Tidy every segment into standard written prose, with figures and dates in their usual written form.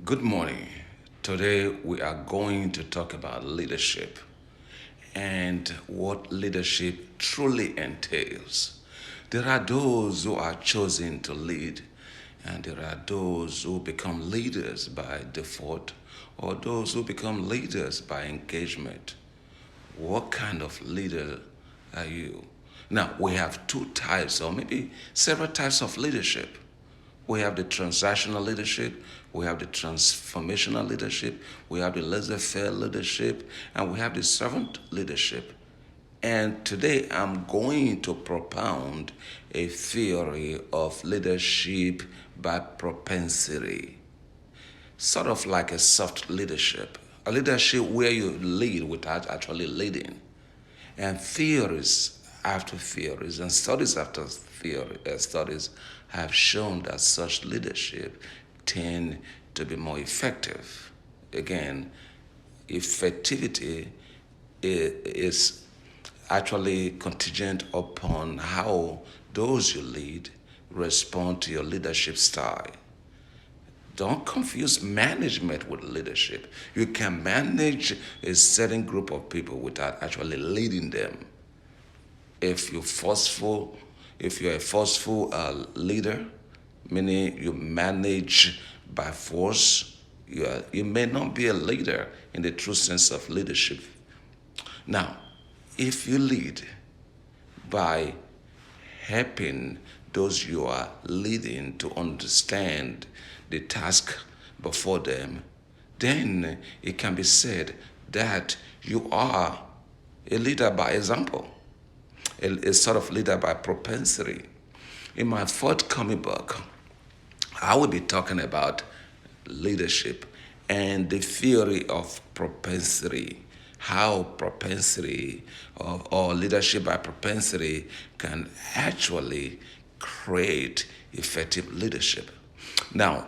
Good morning. Today we are going to talk about leadership and what leadership truly entails. There are those who are chosen to lead, and there are those who become leaders by default, or those who become leaders by engagement. What kind of leader are you? Now, we have two types, or maybe several types of leadership. We have the transactional leadership, we have the transformational leadership, we have the laissez faire leadership, and we have the servant leadership. And today I'm going to propound a theory of leadership by propensity, sort of like a soft leadership, a leadership where you lead without actually leading. And theories after theories and studies after studies have shown that such leadership tend to be more effective. Again, effectivity is actually contingent upon how those you lead respond to your leadership style. Don't confuse management with leadership. You can manage a certain group of people without actually leading them. If you're forceful, if you're a forceful leader, meaning you manage by force, you may not be a leader in the true sense of leadership. Now, if you lead by helping those you are leading to understand the task before them, then it can be said that you are a leader by example, a sort of leader by propensity. In my forthcoming book, I will be talking about leadership and the theory of propensity, how propensity or leadership by propensity can actually create effective leadership. Now,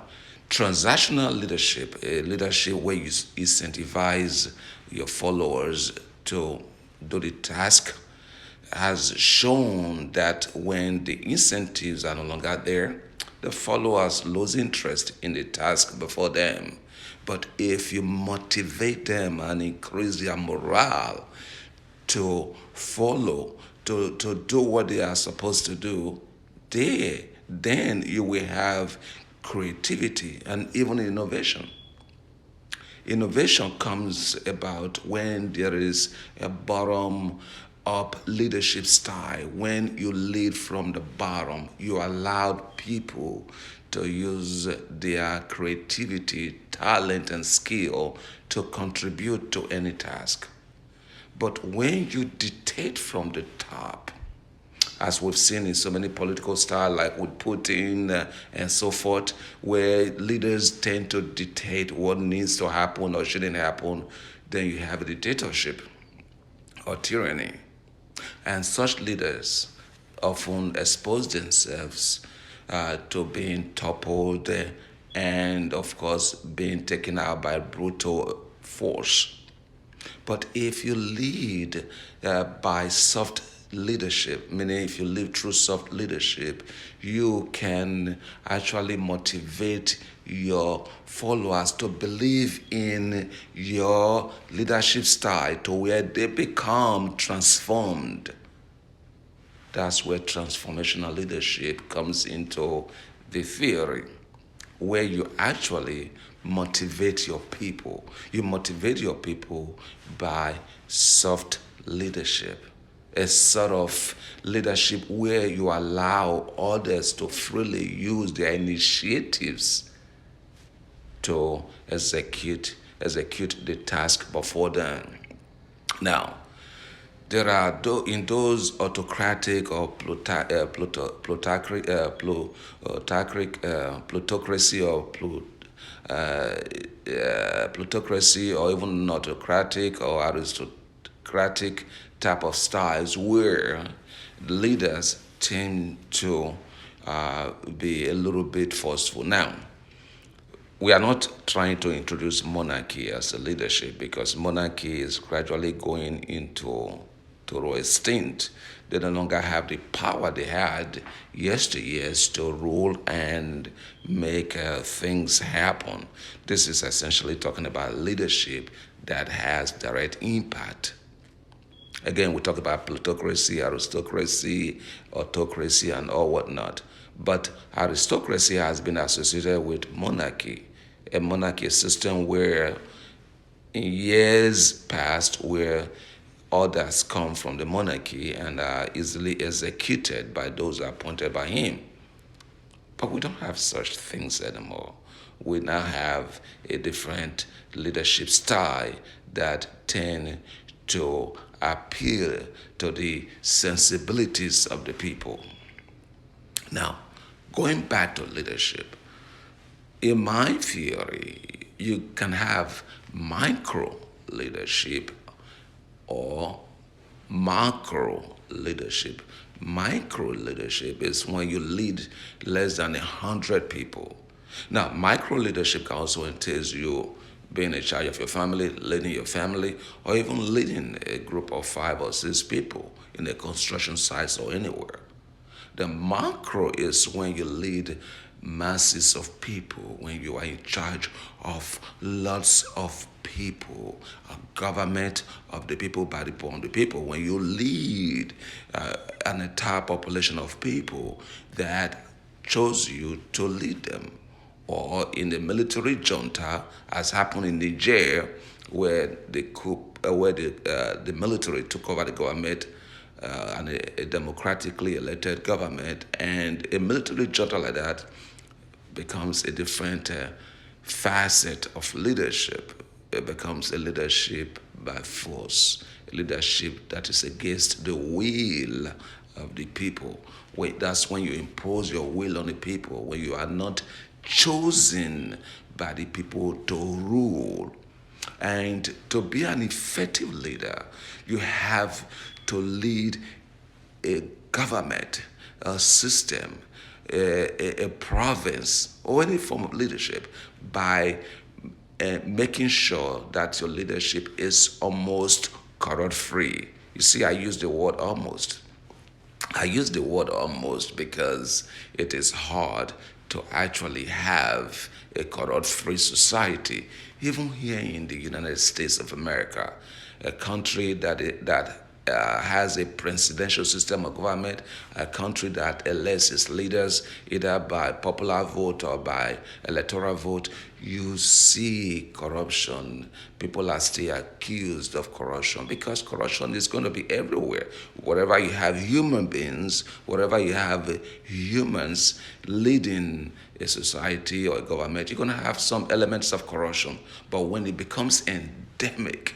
transactional leadership, a leadership where you incentivize your followers to do the task, has shown that when the incentives are no longer there, the followers lose interest in the task before them. But if you motivate them and increase their morale to follow, to do what they are supposed to do, then you will have creativity and even innovation. Innovation comes about when there is a bottom up leadership style. When you lead from the bottom, you allow people to use their creativity, talent, and skill to contribute to any task. But when you dictate from the top, as we've seen in so many political styles, like with Putin and so forth, where leaders tend to dictate what needs to happen or shouldn't happen, then you have a dictatorship or tyranny. And such leaders often expose themselves to being toppled and, of course, being taken out by brutal force. But if you lead by soft leadership, meaning if you live through soft leadership, you can actually motivate your followers to believe in your leadership style to where they become transformed. That's where transformational leadership comes into the theory, where you actually motivate your people. You motivate your people by soft leadership, a sort of leadership where you allow others to freely use their initiatives to execute the task before them. Now, there are in those autocratic or plutocracy or plutocracy or even autocratic or aristocratic type of styles where leaders tend to be a little bit forceful. Now, we are not trying to introduce monarchy as a leadership because monarchy is gradually going into to extent. They no longer have the power they had yesteryears to rule and make things happen. This is essentially talking about leadership that has direct impact. Again, we talk about plutocracy, aristocracy, autocracy, and all whatnot. But aristocracy has been associated with monarchy, a monarchy system where in years past where orders come from the monarchy and are easily executed by those appointed by him. But we don't have such things anymore. We now have a different leadership style that tend to appeal to the sensibilities of the people. Now, going back to leadership, in my theory, you can have micro leadership or macro leadership. Micro leadership is when you lead less than 100 people. Now, micro leadership can also entails you being in charge of your family, leading your family, or even leading a group of 5 or 6 people in a construction site or anywhere. The macro is when you lead masses of people, when you are in charge of lots of people, a government of the people, by the people, on the people. When you lead an entire population of people that chose you to lead them, or in the military junta, as happened in Niger, where the military took over the government and a democratically elected government, and a military junta like that becomes a different facet of leadership. It becomes a leadership by force, a leadership that is against the will of the people. That's when you impose your will on the people, when you are not chosen by the people to rule. And to be an effective leader, you have to lead a government, a system, a province, or any form of leadership by making sure that your leadership is almost corrupt free. You see, I use the word almost. I use the word almost because it is hard to actually have a corrupt free society, even here in the United States of America, a country that has a presidential system of government, a country that elects its leaders either by popular vote or by electoral vote. You see corruption. People are still accused of corruption because corruption is going to be everywhere. Wherever you have human beings, wherever you have humans leading a society or a government, you're going to have some elements of corruption. But when it becomes endemic,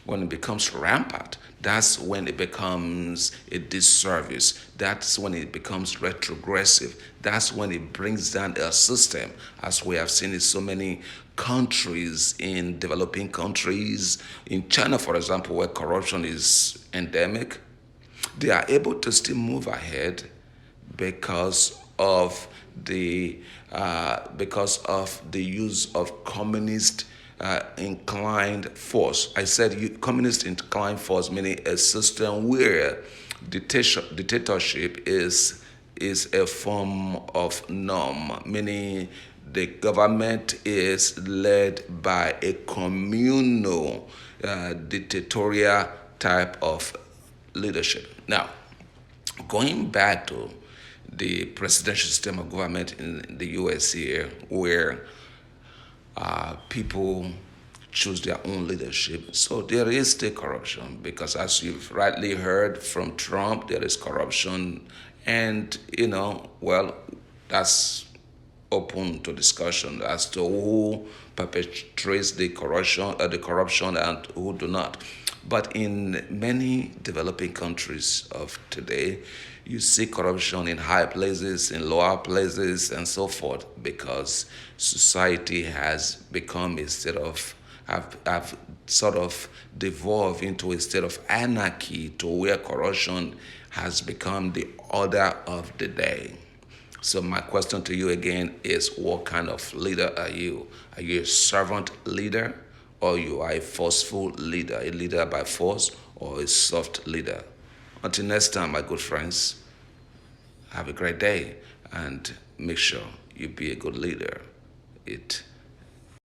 when it becomes rampant, that's when it becomes a disservice. That's when it becomes retrogressive. That's when it brings down a system, as we have seen in so many countries, in developing countries. In China, for example, where corruption is endemic, they are able to still move ahead because of the use of communist inclined force. I said communist inclined force, meaning a system where dictatorship is a form of norm, meaning the government is led by a communal dictatorial type of leadership. Now, going back to the presidential system of government in the US here, where people choose their own leadership. So there is still corruption because, as you've rightly heard from Trump, there is corruption, and well, that's open to discussion as to who perpetrates the corruption, and who do not. But in many developing countries of today, you see corruption in high places, in lower places, and so forth, because society has become a state of have sort of devolved into a state of anarchy, to where corruption has become the order of the day. So my question to you again is, what kind of leader are you? Are you a servant leader, or you are a forceful leader, a leader by force, or a soft leader? Until next time, my good friends, have a great day and make sure you be a good leader. It